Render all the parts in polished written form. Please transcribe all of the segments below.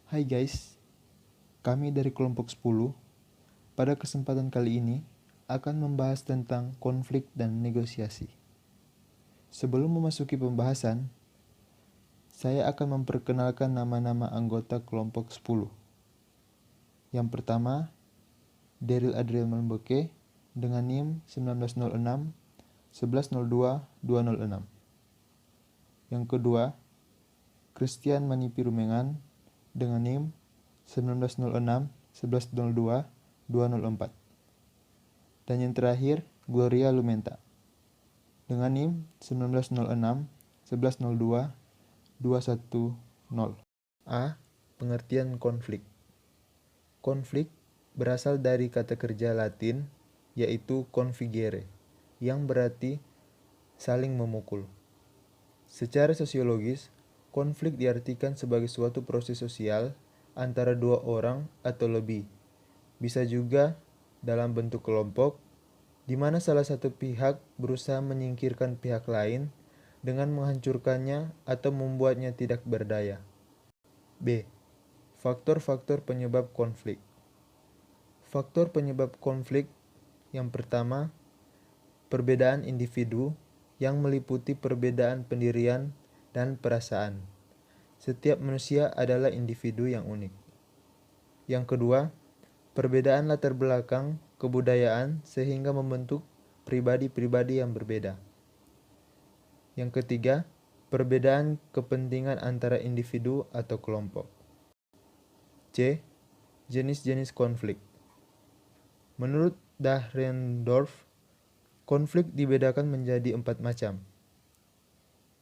Hai guys, kami dari kelompok 10 pada kesempatan kali ini akan membahas tentang konflik dan negosiasi. Sebelum memasuki pembahasan, saya akan memperkenalkan nama-nama anggota kelompok 10. Yang pertama, Daryl Adriel Malmbeke dengan NIM 1906 1102 206. Yang kedua, Christian Manipi Rumengan dengan NIM 1906 1102 204. Dan yang terakhir, Gloria Lumenta dengan NIM 1906 1102 210. A. Pengertian konflik. Konflik berasal dari kata kerja Latin yaitu configere, yang berarti saling memukul. Secara sosiologis, konflik diartikan sebagai suatu proses sosial antara dua orang atau lebih. Bisa juga dalam bentuk kelompok, di mana salah satu pihak berusaha menyingkirkan pihak lain dengan menghancurkannya atau membuatnya tidak berdaya. B. Faktor-faktor penyebab konflik. Faktor penyebab konflik yang pertama, perbedaan individu yang meliputi perbedaan pendirian dan perasaan. Setiap manusia adalah individu yang unik. Yang kedua, perbedaan latar belakang kebudayaan sehingga membentuk pribadi-pribadi yang berbeda. Yang ketiga, perbedaan kepentingan antara individu atau kelompok. C. Jenis-jenis konflik. Menurut Dahrendorf, konflik dibedakan menjadi 4 macam.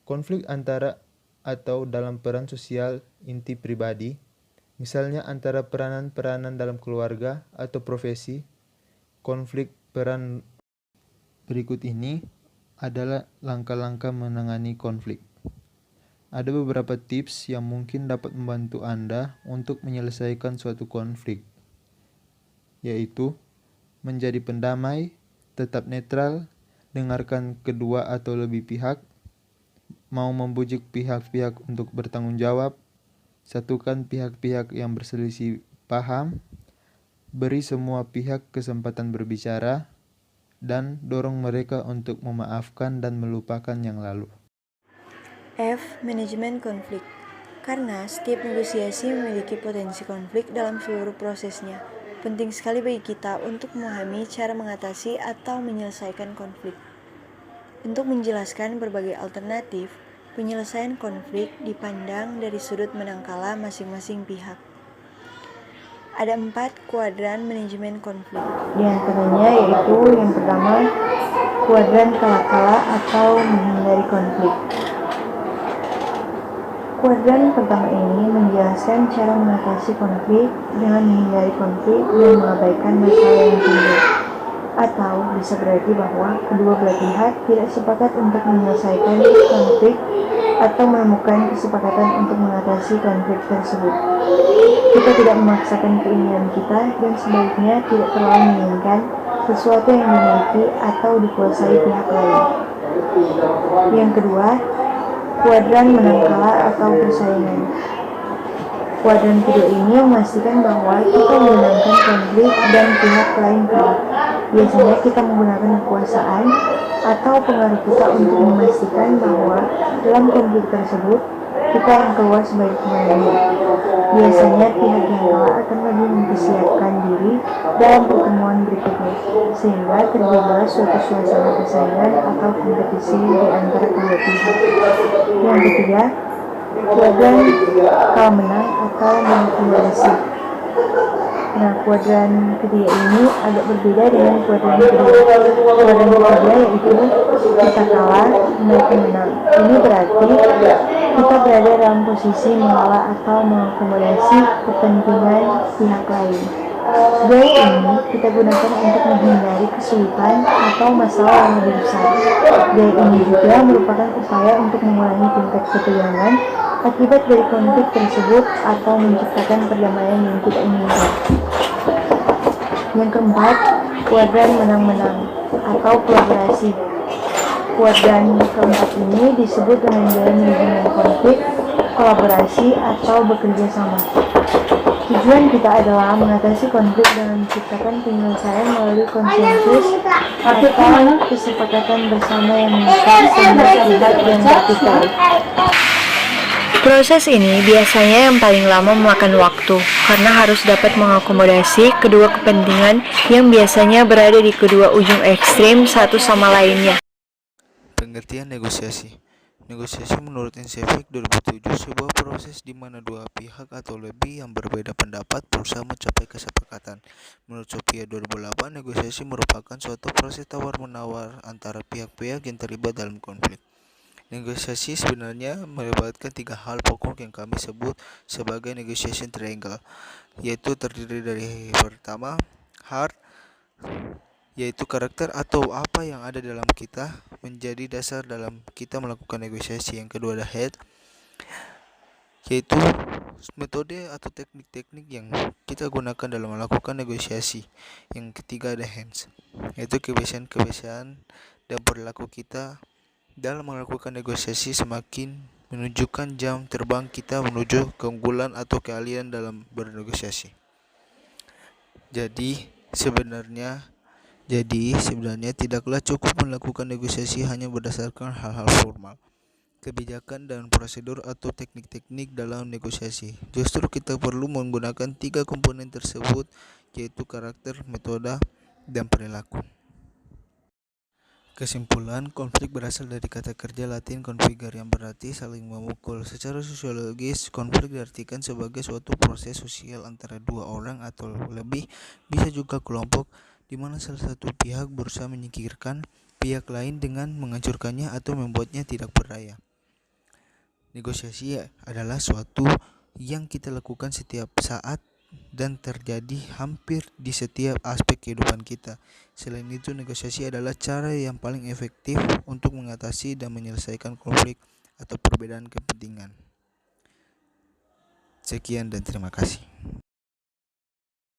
Konflik antara atau dalam peran sosial inti pribadi, misalnya antara peranan-peranan dalam keluarga atau profesi. Konflik peran berikut ini adalah langkah-langkah menangani konflik. Ada beberapa tips yang mungkin dapat membantu Anda untuk menyelesaikan suatu konflik, yaitu menjadi pendamai, tetap netral, dengarkan kedua atau lebih pihak, mau membujuk pihak-pihak untuk bertanggung jawab, satukan pihak-pihak yang berselisih paham, beri semua pihak kesempatan berbicara, dan dorong mereka untuk memaafkan dan melupakan yang lalu. F. Manajemen konflik. Karena setiap negosiasi memiliki potensi konflik dalam seluruh prosesnya, penting sekali bagi kita untuk memahami cara mengatasi atau menyelesaikan konflik. Untuk menjelaskan berbagai alternatif, penyelesaian konflik dipandang dari sudut menangkala masing-masing pihak. Ada 4 kuadran manajemen konflik. Di antaranya yaitu yang pertama, kuadran kala-kala atau menghindari konflik. Kuadran pertama ini menjelaskan cara mengatasi konflik dengan menghindari konflik dan mengabaikan masalah yang timbul. Atau bisa berarti bahwa kedua belah pihak tidak sepakat untuk menyelesaikan konflik atau menemukan kesepakatan untuk mengatasi konflik tersebut. Kita tidak memaksakan keinginan kita dan sebaiknya tidak terlalu menginginkan sesuatu yang dimiliki atau dikuasai pihak lain. Yang kedua, kuadran menang kalah atau persaingan. Kuadran kedua ini memastikan bahwa kita memenangkan konflik dan pihak lain kalah. Biasanya kita menggunakan kekuasaan atau pengaruh kita untuk memastikan bahwa dalam konflik tersebut kita yang keluar sebagai pemenangnya. Biasanya pihak yang kalah akan lebih mempersiapkan diri dalam pertemuan berikutnya, sehingga terjadilah suatu suasana persaingan atau kompetisi di antara kedua pihak. Yang ketiga, kuadran kalah menang atau manipulasi. Nah, kuadran ketiga ini agak berbeda dengan kuadran kedua. Kuadran ketiga yaitu kita kalah, mereka menang. Ini berarti kita berada dalam posisi mengalah atau mengakomodasi kepentingan pihak lain. Gaya ini kita gunakan untuk menghindari kesulitan atau masalah yang lebih besar. Gaya ini juga merupakan upaya untuk mengurangi tingkat ketegangan akibat dari konflik tersebut atau menciptakan perdamaian yang kita inginkan. Yang keempat, kuadran menang-menang atau kolaborasi. Kuadran keempat ini disebut dengan gaya manajemen konflik kolaborasi, atau bekerja sama. Tujuan kita adalah mengatasi konflik dengan menciptakan penyelesaian melalui konsensus atau kesepakatan bersama yang mengikat semua pihak yang bertikai. Proses ini biasanya yang paling lama memakan waktu karena harus dapat mengakomodasi kedua kepentingan yang biasanya berada di kedua ujung ekstrim satu sama lainnya. Pengertian negosiasi. Negosiasi menurut Insevic 2007 sebuah proses di mana dua pihak atau lebih yang berbeda pendapat berusaha mencapai kesepakatan. Menurut Sophia 2008, negosiasi merupakan suatu proses tawar-menawar antara pihak-pihak yang terlibat dalam konflik. Negosiasi sebenarnya melibatkan tiga hal pokok yang kami sebut sebagai negotiation triangle, yaitu terdiri dari pertama, heart, yaitu karakter atau apa yang ada dalam kita menjadi dasar dalam kita melakukan negosiasi. Yang kedua ada head, yaitu metode atau teknik-teknik yang kita gunakan dalam melakukan negosiasi. Yang ketiga ada hands, yaitu kebiasaan-kebiasaan dan perilaku kita dalam melakukan negosiasi semakin menunjukkan jam terbang kita menuju keunggulan atau keahlian dalam bernegosiasi. Jadi sebenarnya tidaklah cukup melakukan negosiasi hanya berdasarkan hal-hal formal, kebijakan dan prosedur atau teknik-teknik dalam negosiasi. Justru kita perlu menggunakan tiga komponen tersebut, yaitu karakter, metode, dan perilaku. Kesimpulan, konflik berasal dari kata kerja Latin configere yang berarti saling memukul. Secara sosiologis, konflik diartikan sebagai suatu proses sosial antara dua orang atau lebih, bisa juga kelompok, di mana salah satu pihak berusaha menyingkirkan pihak lain dengan menghancurkannya atau membuatnya tidak berdaya. Negosiasi adalah suatu yang kita lakukan setiap saat dan terjadi hampir di setiap aspek kehidupan kita. Selain itu, negosiasi adalah cara yang paling efektif untuk mengatasi dan menyelesaikan konflik atau perbedaan kepentingan. Sekian dan terima kasih.